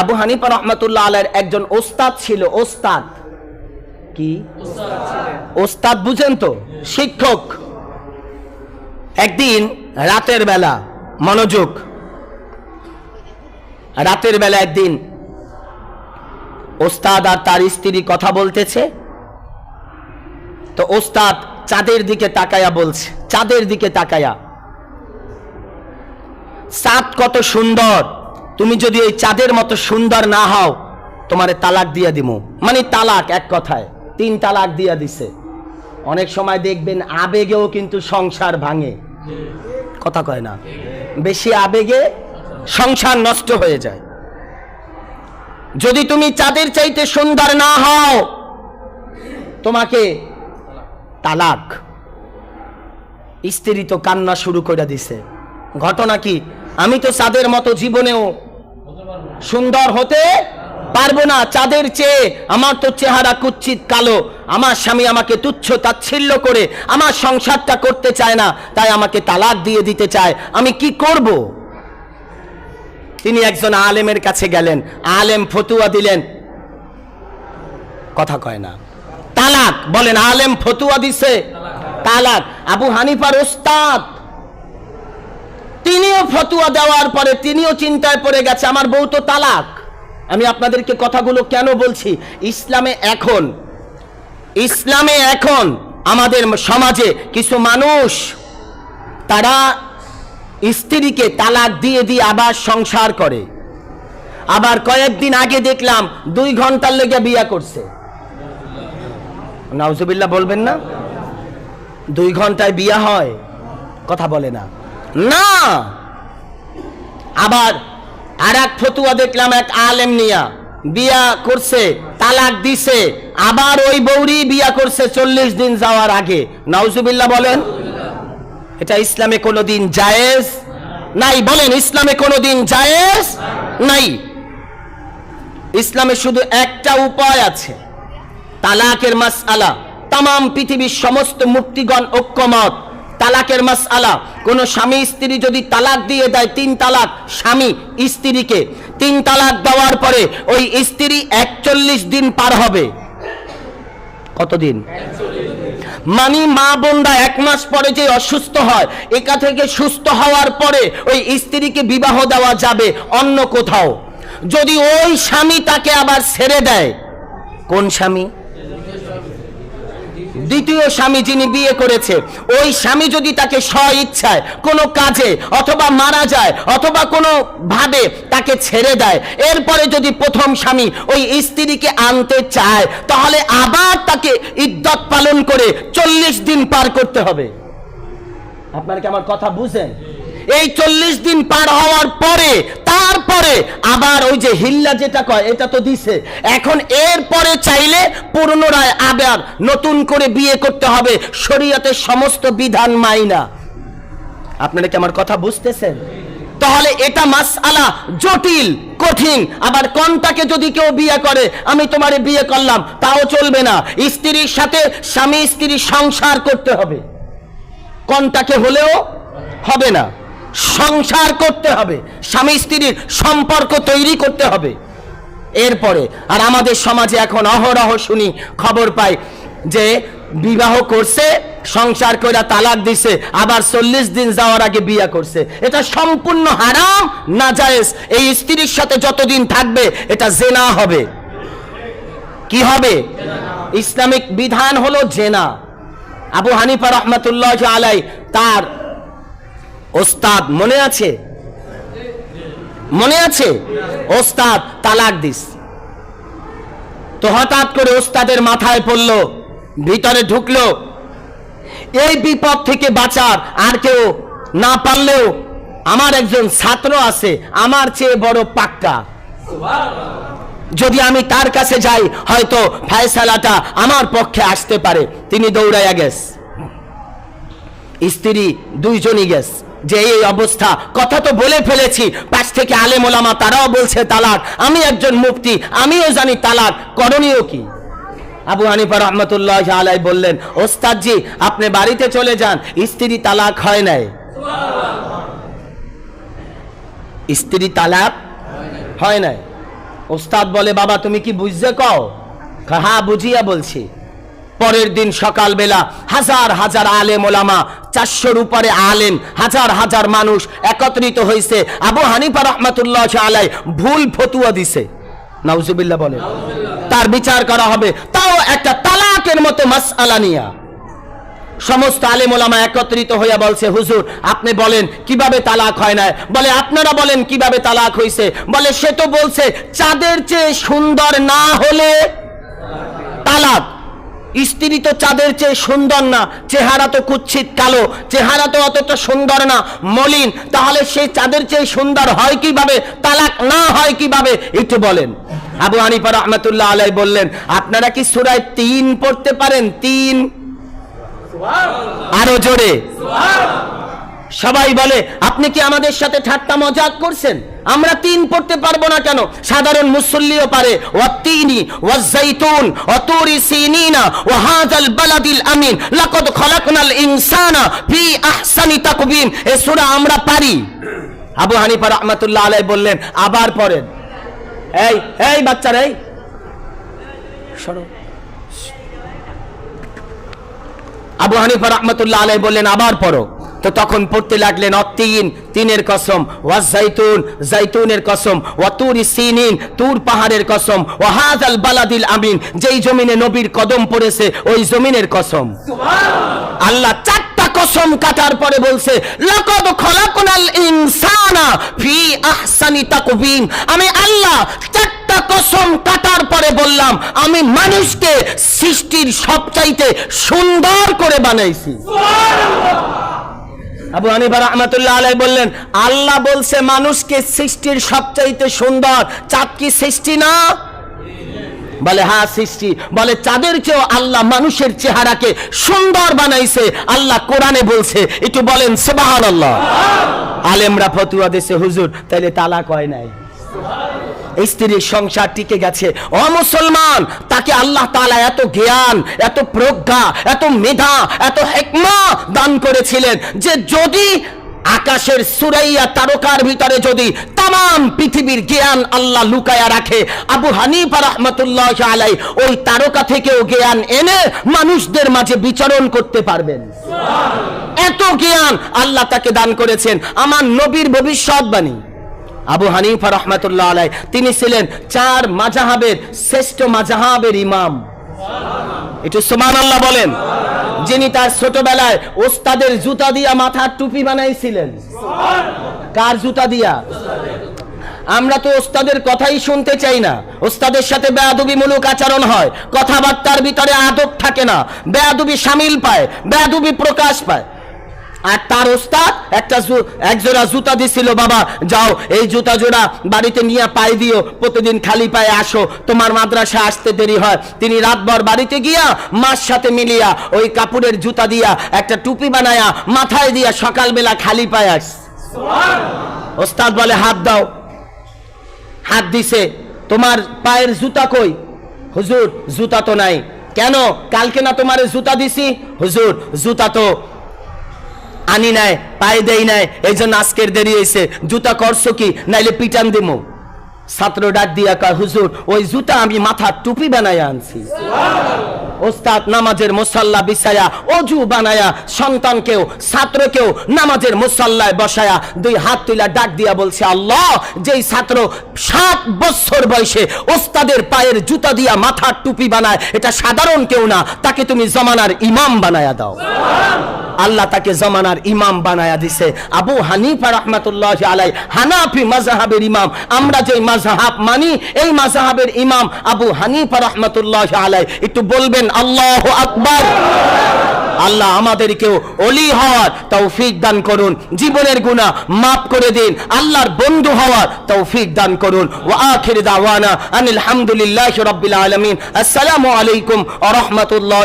আবু হানিফা রহমাতুল্লাহ আলাইহির একজন ওস্তাদ ছিল। ওস্তাদ কি? ওস্তাদ বুঝেন তো, শিক্ষক। একদিন রাতের বেলা, মনোযোগ, রাতের বেলা একদিন ওস্তাদ আর তার স্ত্রী কথা বলতেছে। তো ওস্তাদ চাঁদের দিকে তাকায়া বলছে, চাঁদের দিকে তাকায়া, চাঁদ কত সুন্দর, তুমি যদি এই চাঁদের মতো সুন্দর না হও তোমারে তালাক দিয়া দিমু। মানে তালাক, এক কথায় 3 তালাক দিয়া দিছে। অনেক সময় দেখবেন আবেগেও কিন্তু সংসার ভাঙে, কথা কয় না, বেশি আবেগে সংসার নষ্ট হয়ে যায়। যদি তুমি চাঁদের চাইতে সুন্দর না হও তোমাকে তালাক। স্ত্রী তো কান্না শুরু করে দিছে। ঘটনা কি? আমি তো চাঁদের মতো জীবনেও সুন্দর হতে পারবো না, চাঁদের চেয়ে আমার তো চেহারা কুৎসিত কালো, আমার স্বামী আমাকে তুচ্ছ তাচ্ছিল্য করে আমার সংসারটা করতে চায় না, তাই আমাকে তালাক দিয়ে দিতে চায়, আমি কি করব? তিনি একজন আলেমের কাছে গেলেন, আলেম ফতুয়া দিলেন, কথা কয় না, তালাক বলেন। আলেম ফতুয়া দিছে তালাক। আবু হানিফার ওস্তাদ তিনিও ফতুয়া দেওয়ার পরে তিনিও চিন্তায় পড়ে গেছে, আমার বউ তো তালাক। আমি আপনাদেরকে কথাগুলো কেন বলছি? ইসলামে এখন আমাদের সমাজে কিছু মানুষ তারা স্ত্রীকে তালাক দিয়ে দিয়ে আবার সংসার করে। আবার কয়েকদিন আগে দেখলাম 2 ঘন্টার লেগে বিয়ে করছে। নাউজুবিল্লাহ বলবেন না? 2 ঘন্টায় বিয়ে হয়? কথা বলে না। না, আবার আর এক ফতুয়া দেখলাম, এক আলেম নিয়া বিয়া করছে, তালাক দিছে, আবার ওই বৌরি বিয়া করছে 40 দিন যাওয়ার আগে। নাউজুবিল্লাহ বলেন। এটা ইসলামে কোনোদিন জায়েজ নাই। বলেন, ইসলামে কোনোদিন জায়েজ নাই। ইসলামে শুধু একটা উপায় আছে, তালাকের মাসআলা। তামাম পৃথিবীর সমস্ত মুফতিগণ ঐক্যমত, তালাকের মাসআলা। কোন স্বামী স্ত্রী যদি তালাক দিয়ে দেয়, 3 তালাক স্বামী স্ত্রীকে, 3 তালাক দেওয়ার পরে ওই স্ত্রী 41 দিন পার হবে। কতদিন? মানে মা বোনরা 1 মাস পরে যে অসুস্থ হয়, একা থেকে সুস্থ হওয়ার পরে ওই স্ত্রীকে বিবাহ দেওয়া যাবে অন্য কোথাও। যদি ওই স্বামী তাকে আবার ছেড়ে দেয়, কোন স্বামী? দ্বিতীয় স্বামী যিনি বিয়ে করেছে, ওই স্বামী যদি তাকে স্ব ইচ্ছায় কোনো কাজে অথবা মারা যায় অথবা কোনো ভাবে তাকে ছেড়ে দেয়, এরপরে যদি প্রথম স্বামী ওই স্ত্রীকে আনতে চায়, তাহলে আবার তাকে ইদ্যত পালন করে 40 দিন পার করতে হবে। আপনারা কি আমার কথা বুঝেন? এই 40 দিন পার হওয়ার পরে তারপরে আবার ওই যে হিল্লা যেটা কয়, এটা তো দিছে, এখন এরপরে চাইলে পুনরায় আবার নতুন করে বিয়ে করতে হবে শরীয়তের সমস্ত বিধান মাইনা। আপনারা কি আমার কথা বুঝতেছেন? তাহলে এটা মাসআলা জটিল, কঠিন। আবার কোনটাকে যদি কেউ বিয়ে করে, আমি তোমারে বিয়ে করলাম, তাও চলবে না। স্ত্রীর সাথে স্বামী স্ত্রী সংসার করতে হবে, কোনটাকে হলেও হবে না, সংসার করতে হবে, স্বামী স্ত্রীর সম্পর্ক তৈরি করতে হবে। এরপরে আর আমাদের সমাজে এখন অহরহ শুনি, খবর পাই যে বিবাহ করছে, সংসার করে তালাক দিছে, আবার 40 দিন যাওয়ার আগে বিয়ে করছে। এটা সম্পূর্ণ হারাম, নাজায়েজ। এই স্ত্রীর সাথে যতদিন থাকবে এটা জেনা হবে। কি হবে? ইসলামিক বিধান হলো জেনা। আবু হানিফা রহমাতুল্লাহ আলাইহি তার ওস্তাদ, মনে আছে? মনে আছে? ওস্তাদ তালাক দিস। তো হঠাৎ করে ওস্তাদের মাথায় পড়লো, ভিতরে ঢুকলো, এই বিপদ থেকে বাঁচার আর কেউ না পারলেও আমার একজন ছাত্র আছে আমার চেয়ে বড় পাক্কা, যদি আমি তার কাছে যাই হয়তো ফয়সালাটা আমার পক্ষে আসতে পারে। তিনি দৌড়াইয়া গেছে, স্ত্রী দুইজনই গেছে, যে এই অবস্থা, কথা তো বলে ফেলেছি, পাশ থেকে আলেম ওলামা তারাও বলছে তালাক, আমি একজন মুফতি, আমিও জানি তালাক, করণীয় কি? আবু হানিফা রহমাতুল্লাহ আলাইহি বললেন, ওস্তাদজি আপনি বাড়িতে চলে যান, স্ত্রী তালাক হয় নাই। স্ত্রী তালাক হয় নাই। ওস্তাদ বলে, বাবা তুমি কি বুঝতে কও? হ্যাঁ বুঝিয়া বলছি। পরের দিন সকালবেলা হাজার হাজার আলেম ওলামা, 400-র উপরে আলেম, হাজার হাজার মানুষ একত্রিত হয়েছে। আবু হানিফা রাহমাতুল্লাহ আলাইহি ভুল ফতুয়া দিছে, নাউজুবিল্লাহ বলে, তার বিচার করা হবে, তাও একটা তালাকের মতো মাসআলা নিয়া। সমস্ত আলেম ওলামা একত্রিত হইয়া বলছে, হুজুর আপনি বলেন কিভাবে তালাক হয় না? বলে আপনারা বলেন কিভাবে তালাক হইছে? বলে সে তো বলছে চাঁদের চেয়ে সুন্দর না হলে তালাক। স্ত্রী তো চাঁদের চেয়ে সুন্দর না, চেহারা তো কুৎসিত কালো, চেহারা তো অতটা সুন্দর না, মলিন, তাহলে সে চাঁদের চেয়ে সুন্দর হয় কিভাবে, তালাক না হয় কিভাবে? একটু বলেন। আবু হানিফা রাহমাতুল্লাহ আলাইহি বললেন, আপনারা কি সূরা 3 পড়তে পারেন? 3, আরো জোরে। সবাই বলে, আপনি কি আমাদের সাথে ঠাট্টা মজাক করছেন? আমরা 3 পড়তে পারবো না কেন? সাধারণ মুসল্লিও পারে। ওয়াত্তিনি ওয়াজ্জাইতুন ওয়াতুরি সিনিনা ওয়া হাযাল বালাদিল আমিন লাকাদ খালাকনাল ইনসানা ফি আহসানি তাকবীম, এই সূরা আমরা পারি। আবু হানিফা রাহমাতুল্লাহ আলাইহি বললেন, আবার পড়েন। এই বাচ্চারা, এই শোনো। আবু হানিফা রাহমাতুল্লাহ আলাইহি বললেন, আবার পড়ো। তো তখন পড়তে লাগলেন, অত্তিন, তিনের কসম, ওয়াজাইতুন, জাইতুনের কসম, ওয়াতুরি সিনিন, তুর পাহাড়ের কসম, ওয়াহাযাল বালাদিল আমিন, যেই জমিনে নবীর কদম পড়েছে ওই জমিনের কসম। সুবহানাল্লাহ। আল্লাহ 4টা কসম কাটার পরে বলছে, লাকাদ খালাকনাল ইনসানা ফি আহসানি তাকবীম। আমি আল্লাহ 4টা কসম কাটার পরে বললাম, আমি মানুষকে সৃষ্টির সবচাইতে সুন্দর করে বানাইছি। সুবহানাল্লাহ। আবু হানিফা রাহমাতুল্লাহ আলাইহি বললেন, আল্লাহ বলছে মানুষকে সৃষ্টির সবচাইতে সুন্দর, চাঁদ কি সৃষ্টি না? বলে হ্যাঁ সৃষ্টি। বলে চাঁদের চেয়েও আল্লাহ মানুষের চেহারাকে সুন্দর বানাইছে, আল্লাহ কোরআনে বলছে। একটু বলেন সুবহানাল্লাহ। আলেমরা ফতুয়া দিয়েছে, হুজুর তাইলে তালাক হয় নাই, স্ত্রীর সংসার টিকে গেছে। ও মুসলমান, তাকে আল্লাহ তাআলা এত জ্ঞান, এত প্রজ্ঞা, এত মেধা, এত হিকমা দান করেছিলেন যে যদি আকাশের সুরাইয়া তারকার ভিতরে যদি তাম পৃথিবীর জ্ঞান আল্লাহ লুকায়া রাখে, আবু হানিফা রাহমাতুল্লাহ আলাইহি ওই তারকা থেকেও জ্ঞান এনে মানুষদের মাঝে বিচরণ করতে পারবেন। এত জ্ঞান আল্লাহ তাকে দান করেছেন। আমার নবীর ভবিষ্যৎবাণী। আবু হানিফা রাহমাতুল্লাহ আলাইহি তিনি ছিলেন 4 মাযহাবের শ্রেষ্ঠ মাযহাবের ইমাম। একটু সুবহানাল্লাহ বলেন। যিনি তার ছোটবেলায় ওস্তাদের জুতা দিয়া মাথার টুপি বানাইছিলেন। কার জুতা দিয়া? আমরা তো ওস্তাদের কথাই শুনতে চাই না। ওস্তাদের সাথে বেয়াদবিমূলক আচরণ হয়, কথাবার্তার ভিতরে আদব থাকে না, বেয়াদবি শামিল পায়, বেয়াদবি প্রকাশ পায়। আর তার ওস্তাদ এক জোড়া জুতা দিছিল, বাবা যাও এই জুতা জোড়া বাড়িতে নিয়ে পায়ে দিও, প্রতিদিন খালি পায়ে আসো, তোমার মাদ্রাসা আসতে দেরি হয়। তিনি রাতভর বাড়িতে গিয়া মার সাথে মিলিয়া ওই কাপড়ের জুতা দিয়া একটা টুপি বানায়া মাথায় দিয়া সকালবেলা খালি পায়ে আস। ওস্তাদ বলে হাত দাও। হাত দিছে, তোমার পায়ের জুতা কই? হুজুর জুতা তো নাই। কেন? কালকে না তোমার জুতা দিছি? হুজুর জুতা তো আনি নাই, পায়ে দেই নাই, এই জন্য আজকের দেরি হয়েছে। জুতা করছো কি? নাইলে পিটান দিমু। ছাত্র ডাক দিয়া কয়, হুজুর ওই জুতা আমি মাথার টুপি বানায়া আনছি। ওস্তাদ নামাজের মুসাল্লা বিছায়া অজু বানায়া সন্তানকেও ছাত্রকেও নামাজের মুসাল্লায় বসায়া 2 হাত তুলা ডাক দিয়া বলছে, আল্লাহ যেই ছাত্র 7 বছর বয়সে ওস্তাদের পায়ের জুতা দিয়া মাথার টুপি বানায়, এটা সাধারণ কেউ না, তাকে তুমি জমানার ইমাম বানায়া দাও। আল্লাহ তাকে জমানার ইমাম বানায়া দিছে। আবু হানিফা রাহমাতুল্লাহ আলাইহি হানাফি মাযহাবের ইমাম। আমরা যে মাযহাব মানি এই মাযহাবের ইমাম আবু হানিফা রাহমাতুল্লাহ আলাইহি। একটু বলবেন আল্লাহু আকবার। আল্লাহ আমাদেরকেও ওলি হওয়ার তৌফিক দান করুন, জীবনের গুনাহ মাফ করে দিন, আল্লাহর বন্ধু হওয়ার তৌফিক দান করুন। ওয়া আখির দাওয়ানা আনিল হামদুলিল্লাহি রাব্বিল আলামিন। আসসালামু আলাইকুম ওয়া রাহমাতুল্লাহ।